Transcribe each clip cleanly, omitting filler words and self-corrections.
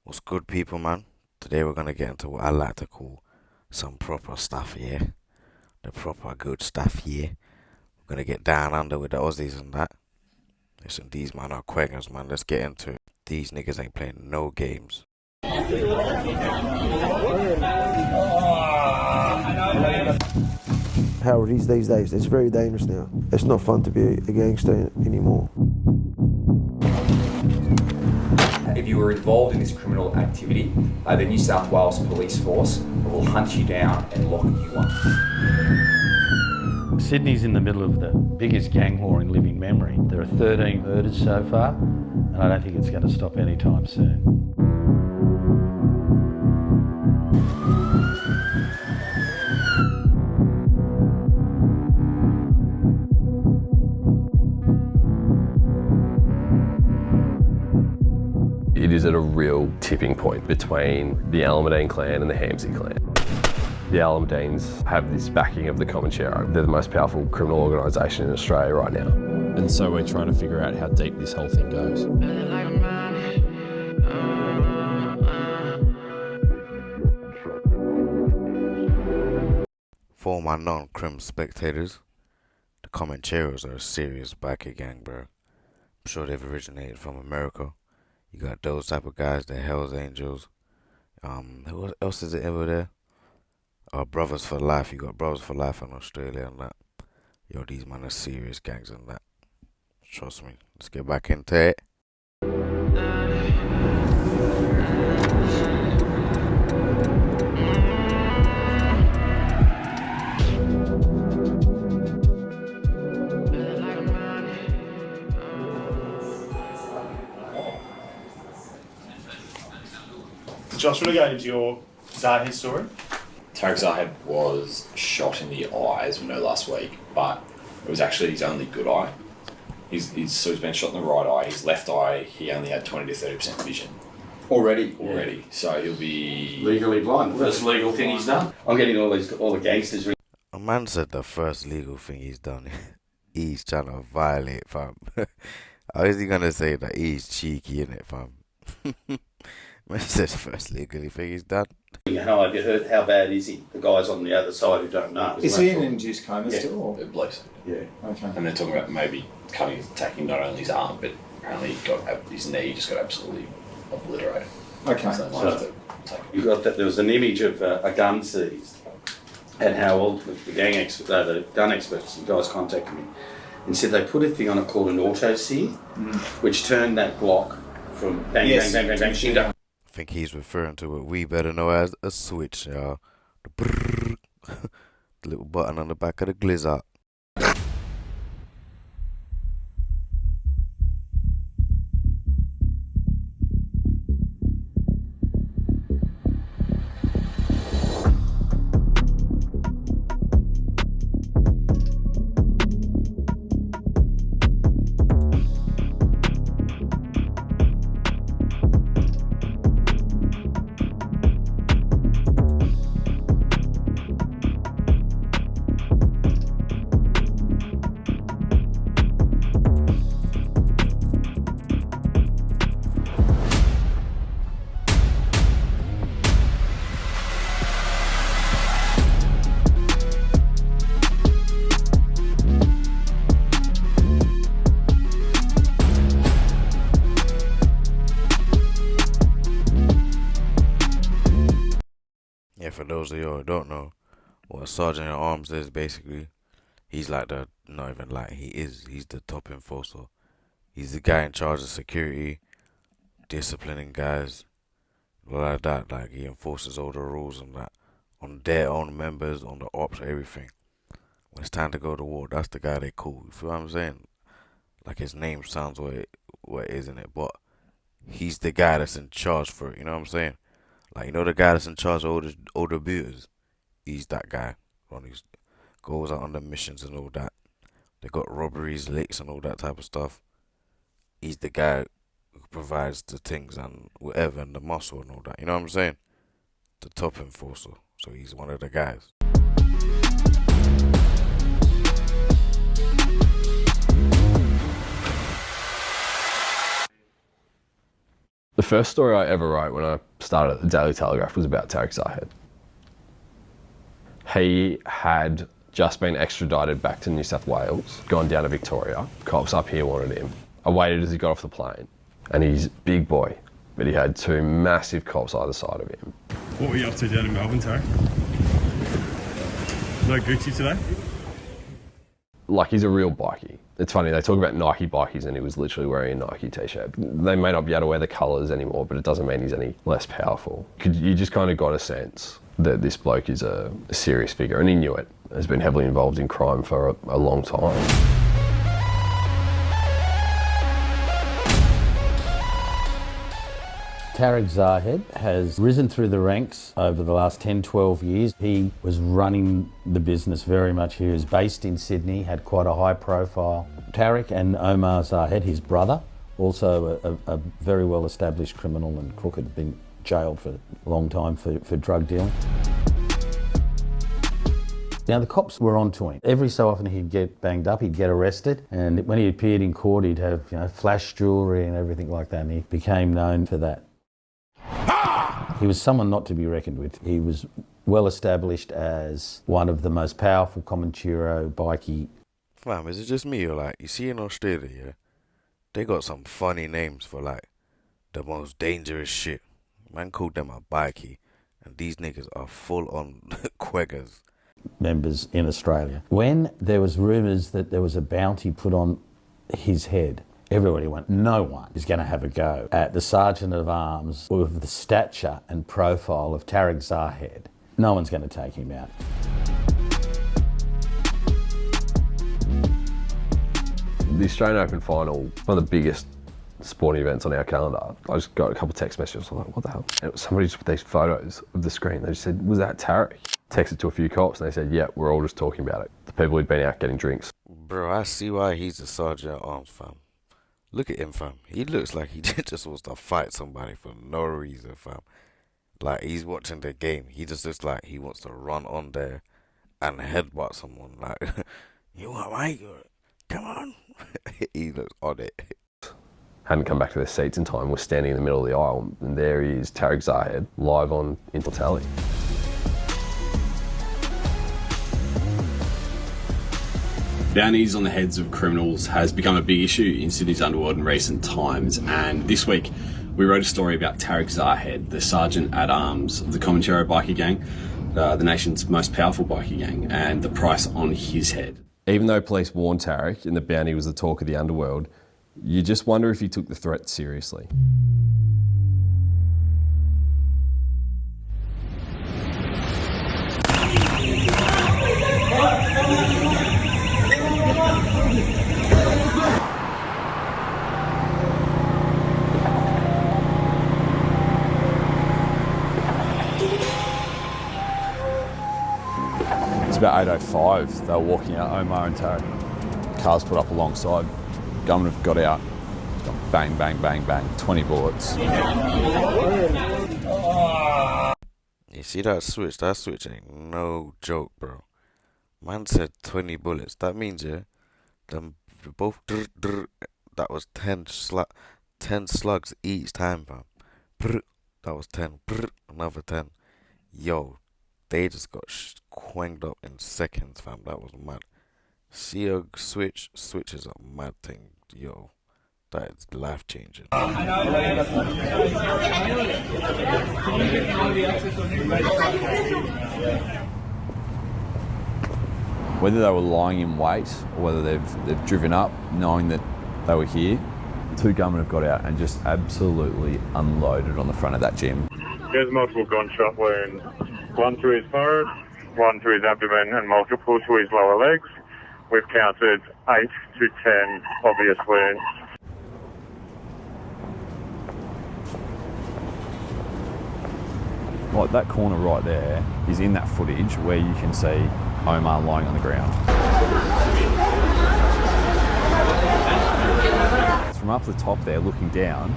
What's good, people, man? Today we're gonna get into what I like to call some proper stuff, yeah? The proper good stuff, yeah? We're gonna get down under with the Aussies and that. Listen, these man are quaggers, man. Let's get into it. These niggas ain't playing no games. How it is these days, it's very dangerous now. It's not fun to be a gangster anymore. If you were involved in this criminal activity, the New South Wales Police Force will hunt you down and lock you up. Sydney's in the middle of the biggest gang war in living memory. There are 13 murders so far, and I don't think it's going to stop anytime soon. It is at a real tipping point between the Alameddine clan and the Hamzy clan. The Alameddines have this backing of the comoncheros. They're the most powerful criminal organisation in Australia right now. And so we're trying to figure out how deep this whole thing goes. For my non-crim spectators, the comoncheros are a serious biker gang, bro. I'm sure they've originated from America. You got those type of guys, the Hells Angels. Who else is it ever there? Brothers for Life. You got Brothers for Life in Australia and that. Yo, these man are serious gangs and that. Trust me. Let's get back into it. Josh, want to go into your Zahi story? Tarek Zahed was shot in the eye, as we know, last week, but it was actually his only good eye. He's been shot in the right eye. His left eye, he only had 20 to 30% vision. Already. Yeah. So he'll be Legally blind. First legal thing he's done. I'm getting all the gangsters. A man said the first legal thing he's done, he's trying to violate, fam. How is he gonna say that he's cheeky, innit, fam? Man said the first legally thing he's done. How have you heard? How bad is he? The guys on the other side who don't know. Is he in an induced coma still? Or? It blows. Yeah. Okay. And they're talking about maybe attacking not only his arm, but apparently his knee just got absolutely obliterated. Okay. So they might have to take it. You got that? There was an image of a gun seized, and how all the gun experts, the guys contacted me and said they put a thing on it called an auto sear, which turned that Glock from bang, Yes. bang, bang, bang, bang, bang. I think he's referring to what we better know as a switch, y'all. The brrrr, the little button on the back of the glizzard. Yeah, for those of you who don't know, what a sergeant at arms is basically, he's like he's the top enforcer. He's the guy in charge of security, disciplining guys, like that. Like, he enforces all the rules and that on their own members, on the ops, everything. When it's time to go to war, that's the guy they call. You feel what I'm saying? Like, his name sounds what it is, in it, but he's the guy that's in charge for it. You know what I'm saying? Like, you know the guy that's in charge of all the builders? He's that guy. When he goes out on the missions and all that. They got robberies, licks and all that type of stuff. He's the guy who provides the things and whatever and the muscle and all that. You know what I'm saying? The top enforcer. So he's one of the guys. The first story I ever wrote when I started at the Daily Telegraph was about Tariq Zahed. He had just been extradited back to New South Wales, gone down to Victoria. Cops up here wanted him. I waited as he got off the plane, and he's a big boy, but he had two massive cops either side of him. What were you up to down in Melbourne, Tariq? No Gucci today? Like, he's a real bikie. It's funny, they talk about Nike bikies and he was literally wearing a Nike t-shirt. They may not be able to wear the colours anymore, but it doesn't mean he's any less powerful. You just kind of got a sense that this bloke is a serious figure, and he knew it. Has been heavily involved in crime for a long time. Tariq Zahed has risen through the ranks over the last 10, 12 years. He was running the business very much. He was based in Sydney, had quite a high profile. Tariq and Omar Zahed, his brother, also a very well established criminal and crook, had been jailed for a long time for drug dealing. Now, the cops were onto him. Every so often he'd get banged up, he'd get arrested, and when he appeared in court he'd have, flash jewellery and everything like that, and he became known for that. He was someone not to be reckoned with. He was well established as one of the most powerful comonchero bikie. Fam, is it just me or like, you see in Australia, yeah, they got some funny names for like the most dangerous shit. Man called them a bikie, and these niggas are full on queggers. Members in Australia. When there was rumours that there was a bounty put on his head, everybody went, no one is going to have a go at the Sergeant of Arms with the stature and profile of Tariq Zahed. No one's going to take him out. The Australian Open final, one of the biggest sporting events on our calendar. I just got a couple of text messages. I was like, what the hell? And it was somebody just with these photos of the screen. They just said, was that Tariq? Texted to a few cops and they said, yeah, we're all just talking about it. The people who'd been out getting drinks. Bro, I see why he's a Sergeant at Arms, fam. Look at him, fam. He looks like he just wants to fight somebody for no reason, fam. Like, he's watching the game. He just looks like he wants to run on there and headbutt someone. Like, you want my... Come on. He looks on it. Hadn't come back to their seats in time, was standing in the middle of the aisle, and there he is, Tariq Zahed, live on Intel. Bounties on the heads of criminals has become a big issue in Sydney's underworld in recent times, and this week we wrote a story about Tariq Zahed, the Sergeant at Arms of the Comonchero bikie gang, the nation's most powerful bikie gang, and the price on his head. Even though police warned Tariq and the bounty was the talk of the underworld, you just wonder if he took the threat seriously. It's about 8:05. They were walking out, Omar and Tariq. Cars put up alongside. Gunmen have got out. It's gone bang, bang, bang, bang. 20 bullets. You see that switch? That switch ain't no joke, bro. Man said 20 bullets. That means, yeah, them both, that was 10 slugs each time, fam. That was 10. Another 10. Yo, they just got quanged up in seconds, fam. That was mad. See a switch is a mad thing, yo. That is life changing. Whether they were lying in wait or whether they've driven up knowing that they were here, two gunmen have got out and just absolutely unloaded on the front of that gym. There's multiple gunshot wounds. One to his forehead, one to his abdomen, and multiple to his lower legs. We've counted 8 to 10 obvious wounds. Like that corner right there is in that footage where you can see Omar lying on the ground. From up the top there looking down,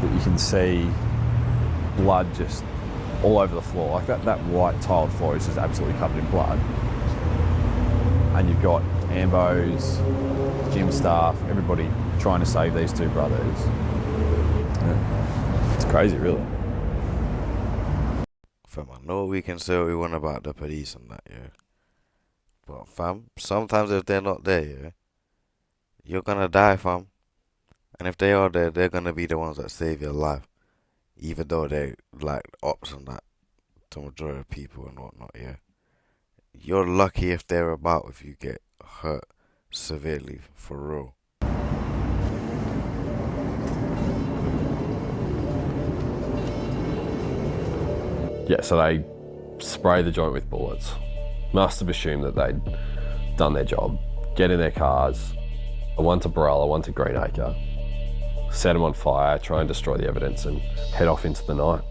but you can see blood just all over the floor. Like that white tiled floor is just absolutely covered in blood. And you've got ambos, gym staff, everybody trying to save these two brothers. crazy, really. Fam, I know we can say what we want about the police and that, yeah. But fam, sometimes if they're not there, yeah, you're gonna die, fam. And if they are there, they're gonna be the ones that save your life. Even though they like ops and that to majority of people and whatnot, yeah. You're lucky if they're about if you get hurt severely, for real. Yeah, so they spray the joint with bullets. Must have assumed that they'd done their job. Get in their cars, one to Barella, one to Greenacre, set them on fire, try and destroy the evidence and head off into the night.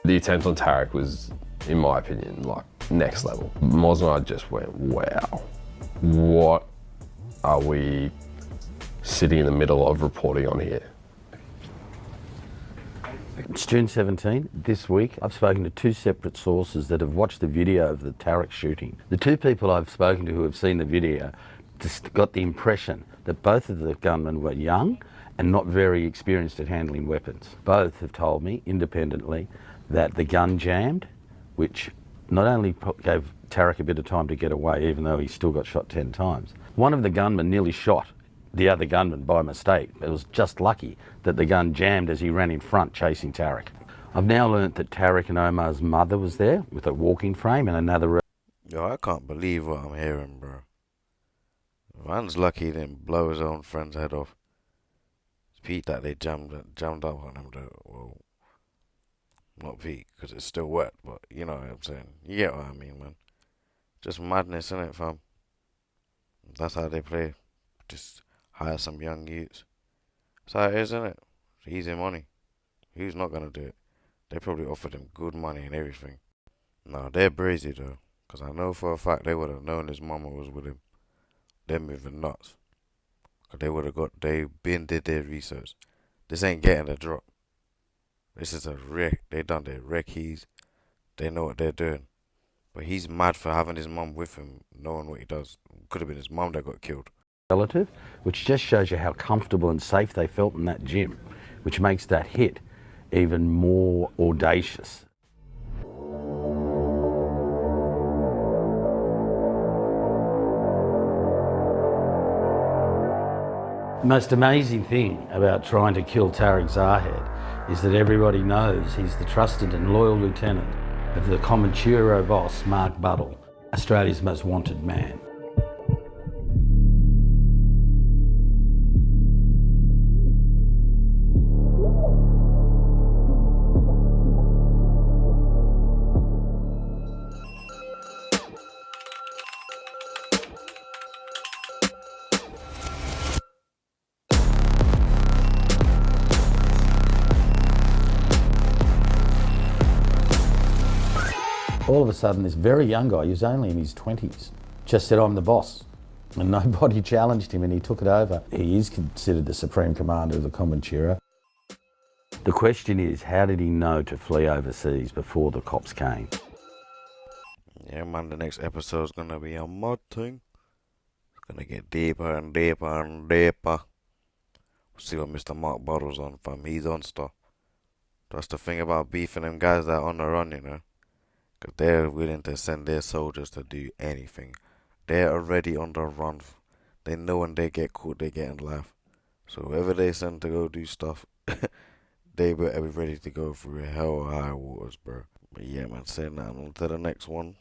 The attempt on Tarek was, in my opinion, like next level. Moz and I just went, wow, what are we sitting in the middle of reporting on here? It's June 17. This week, I've spoken to two separate sources that have watched the video of the Tarek shooting. The two people I've spoken to who have seen the video just got the impression that both of the gunmen were young and not very experienced at handling weapons. Both have told me independently that the gun jammed, which not only gave Tarek a bit of time to get away, even though he still got shot 10 times. One of the gunmen nearly shot the other gunman by mistake. It was just lucky that the gun jammed as he ran in front chasing Tarek. I've now learnt that Tarek and Omar's mother was there with a walking frame and another... Yo, I can't believe what I'm hearing, bro. Man's lucky he didn't blow his own friend's head off. It's Pete that they jammed up on him, though. Well, not Pete, because it's still wet, but you know what I'm saying. You get what I mean, man. Just madness, innit, fam? That's how they play. Just hire some young youths. That's how it is, innit? Easy money. Who's not gonna do it? They probably offered him good money and everything. No, they're brazy, though. Because I know for a fact they would have known his mama was with him. They're moving nuts. Because they did their research. This ain't getting a drop. This is a wreck. They done their recce's. They know what they're doing. But he's mad for having his mum with him, knowing what he does. Could have been his mum that got killed. Relative, which just shows you how comfortable and safe they felt in that gym, which makes that hit even more audacious. The most amazing thing about trying to kill Tarek Zahed is that everybody knows he's the trusted and loyal lieutenant of the comonchero boss, Mark Buddle, Australia's most wanted man. All of a sudden, this very young guy, he was only in his 20s, just said, I'm the boss. And nobody challenged him and he took it over. He is considered the supreme commander of the comonchero. The question is, how did he know to flee overseas before the cops came? Yeah, man, the next episode's gonna be a mud thing. It's gonna get deeper and deeper and deeper. We'll see what Mr. Mark Bottle's on, fam. He's on stuff. That's the thing about beefing them guys that are on the run, you know. Because they're willing to send their soldiers to do anything. They're already on the run. They know when they get caught, they get in life. So whoever they send to go do stuff, they better be ready to go through hell or high waters, bro. But yeah, man, saying that, on to the next one.